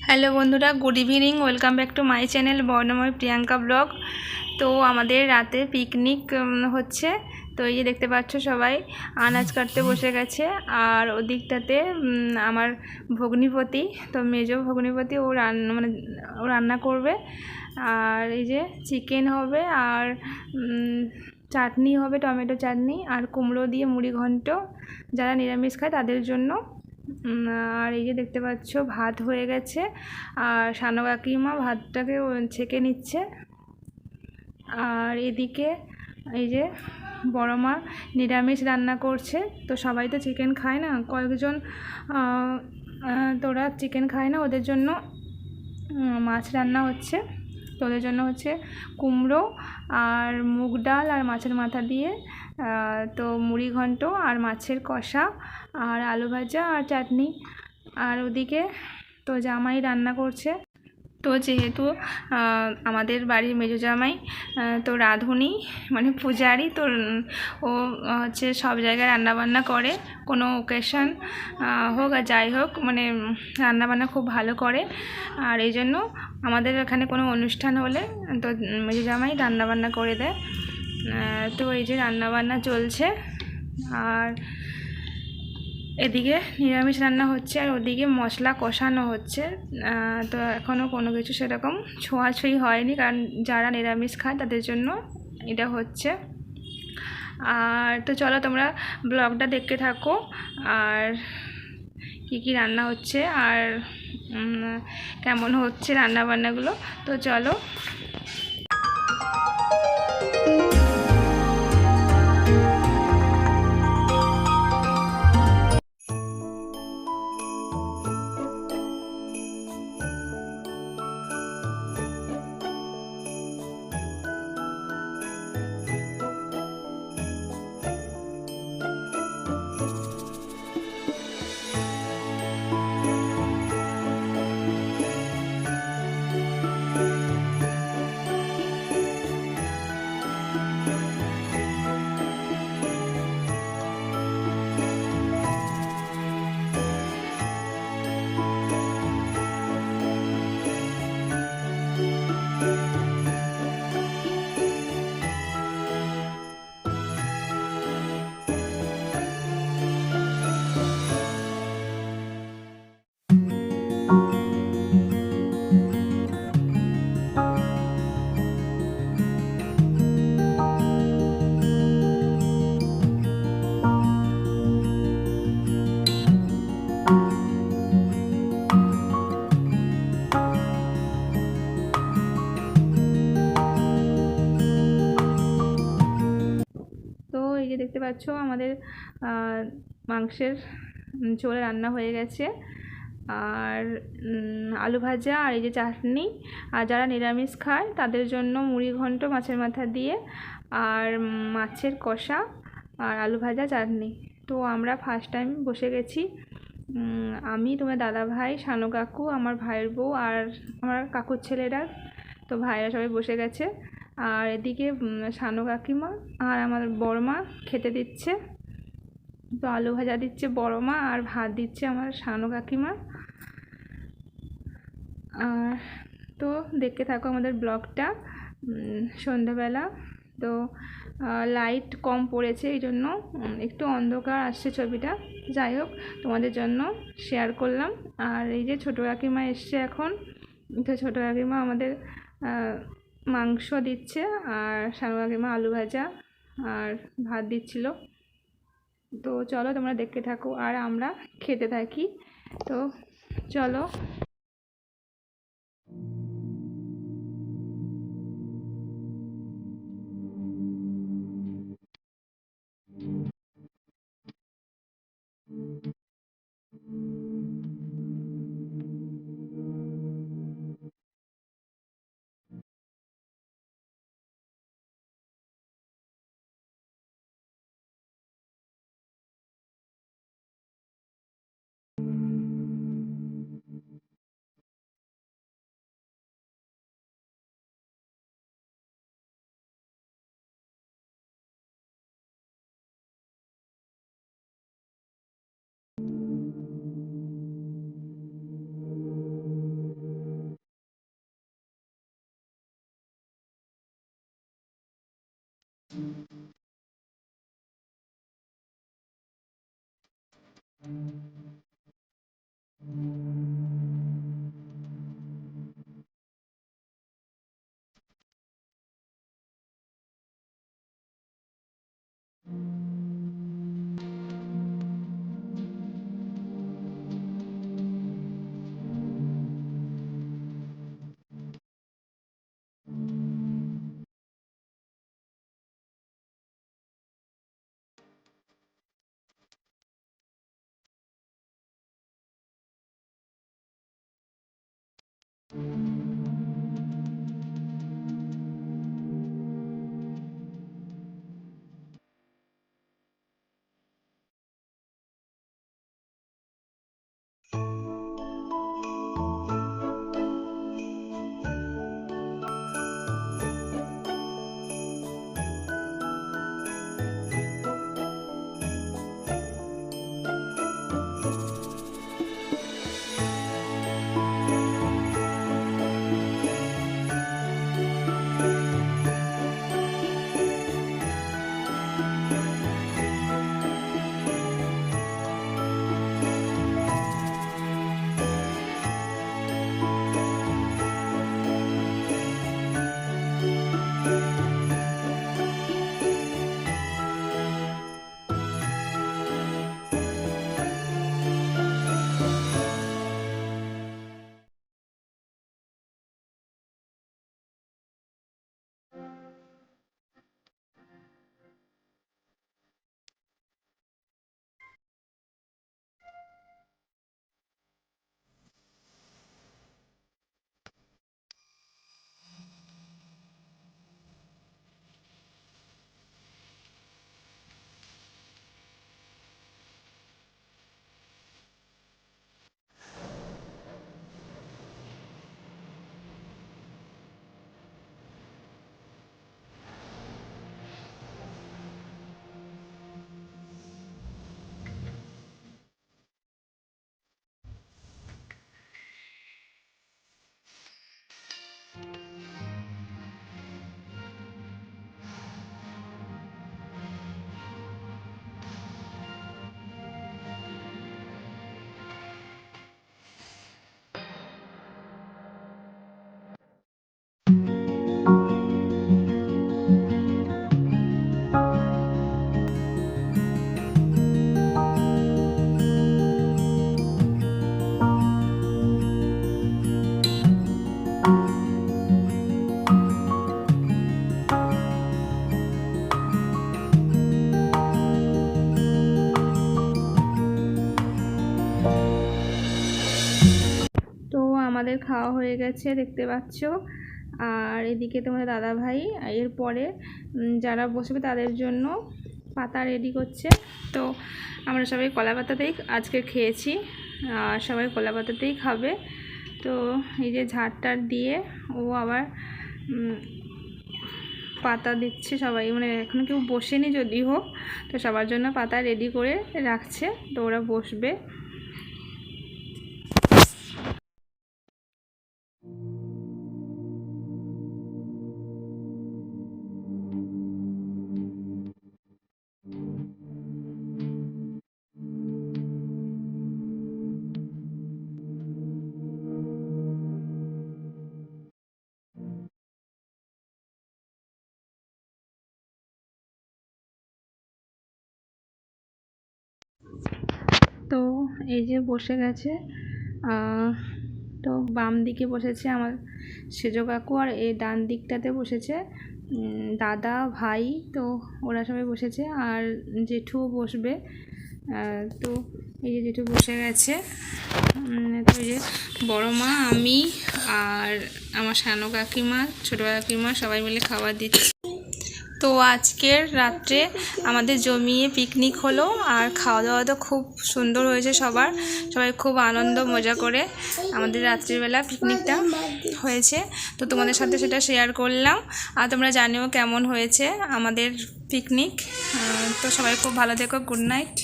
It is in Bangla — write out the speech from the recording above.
হ্যালো বন্ধুরা, good evening. Welcome back to my channel Bornomoy Priyanka blog. তো আমাদের রাতে পিকনিক হচ্ছে। তো এই যে দেখতে পাচ্ছ সবাই আনাজ কাটতে বসে গেছে। আর ওদিকটাতে আমার ভগ্নিপতি, তো মেজো ভগ্নিপতি ও রান্না করবে। আর এই যে চিকেন হবে, আর চাটনি হবে, টমেটো চাটনি, আর কুমড়ো দিয়ে মুড়ি ঘন্ট, যারা নিরামিষ খায় তাদের জন্য। আর এই যে দেখতে পাচ্ছ ভাত হয়ে গেছে, আর সানো কাকিমা ভাতটাকে ছেঁকে নিচ্ছে। আর এদিকে এই যে বড় মা নিরামিষ রান্না করছে। তো সবাই তো চিকেন খায় না, কয়েকজন তোরা চিকেন খায় না, ওদের জন্য মাছ রান্না হচ্ছে। তো ওদের জন্য হচ্ছে কুমড়ো আর মুগ ডাল আর মাছের মাথা দিয়ে তো মুড়ি ঘন্ট আর মাছের কষা আর আলু ভাজা আর চাটনি। আর ওদিকে তো জামাই রান্না করছে। তো যেহেতু আমাদের বাড়ির মেজো জামাই তো রাঁধুনি, মানে পূজারি, তো ও হচ্ছে সব জায়গায় রান্নাবান্না করে, কোনো ওকেশন হোক আর যাই হোক, মানে রান্নাবান্না খুব ভালো করে। আর এই জন্য আমাদের এখানে কোনো অনুষ্ঠান হলে তো মেজো জামাই রান্নাবান্না করে দেয়। তো এই যে রান্নাবান্না চলছে, আর এদিকে নিরামিষ রান্না হচ্ছে, আর ওদিকে মশলা কষানো হচ্ছে। তো এখনও কোনো কিছু সেরকম ছোঁয়াছুঁই হয়নি, কারণ যারা নিরামিষ খায় তাদের জন্য এটা হচ্ছে। আর তো চলো তোমরা ব্লগটা দেখতে থাকো, আর কি কি রান্না হচ্ছে আর কেমন হচ্ছে রান্নাবান্নাগুলো। তো চলো। তো এই যে দেখতে পাচ্ছ আমাদের মাংসের ঝোল রান্না হয়ে গেছে, আর আলু ভাজা, আর এই যে চাটনি। আর যারা নিরামিষ খায় তাদের জন্য মুড়ি ঘন্ট মাছের মাথা দিয়ে, আর মাছের কষা, আর আলু ভাজা, চাটনি। তো আমরা ফার্স্ট টাইম বসে গেছি, আমি, তোমার দাদা ভাই, সানু কাকু, আমার ভাইয়ের বউ, আর আমার কাকুর ছেলেরা, তো ভাইরা সবাই বসে গেছে। আর এদিকে সানু কাকিমা আর আমার বড় মা খেতে দিচ্ছে। তো আলু ভাজা দিচ্ছে বড় মা, আর ভাত দিচ্ছে আমার সানু কাকিমা। আর তো দেখতে থাকো আমাদের ব্লগটা। সন্ধ্যাবেলা তো লাইট কম পড়েছে, এই জন্য একটু অন্ধকার আসছে ছবিটা। যাই হোক, তোমাদের জন্য শেয়ার করলাম। আর এই যে ছোটো কাকিমা এসছে এখন, তো ছোটো কাকিমা আমাদের মাংস দিচ্ছে, আর সানু কাকিমা আলু ভাজা আর ভাত দিচ্ছিল। তো চলো তোমরা দেখতে থাকো আর আমরা খেতে থাকি। তো চলো। আমাদের খাওয়া হয়ে গেছে দেখতে পাচ্ছ। আর এদিকে তোমাদের দাদা ভাই এরপরে যারা বসবে তাদের জন্য পাতা রেডি করছে। তো আমরা সবাই কলা পাতাতেই আজকে খেয়েছি, আর সবাই কলা পাতাতেই খাবে। তো এই যে ঝাড়টার দিয়ে ও আবার পাতা দিচ্ছে সবাই, মানে এখনো কেউ বসেনি যদিও, তো সবার জন্য পাতা রেডি করে রাখছে, তো ওরা বসবে। তো এই যে বসে গেছে, তো বাম দিকে বসেছে আমার সেজো কাকু, আর এই ডান দিকটাতে বসেছে দাদা ভাই। তো ওরা সবাই বসেছে, আর জেঠুও বসবে। তো এই যে জেঠু বসে গেছে। তো এই যে বড় মা, আমি আর আমার সানো কাকিমা, ছোটো কাকিমা সবাই মিলে খাবার দিচ্ছি। তো আজকের রাত্রে আমাদের জমিয়ে পিকনিক হলো, আর খাওয়া দাওয়া তো খুব সুন্দর হয়েছে সবাই খুব আনন্দ মজা করে আমাদের রাত্রিবেলা পিকনিকটা হয়েছে। তো তোমাদের সাথে সেটা শেয়ার করলাম, আর তোমরা জানিও কেমন হয়েছে আমাদের পিকনিক। তো সবাই খুব ভালো থেকো, গুড নাইট।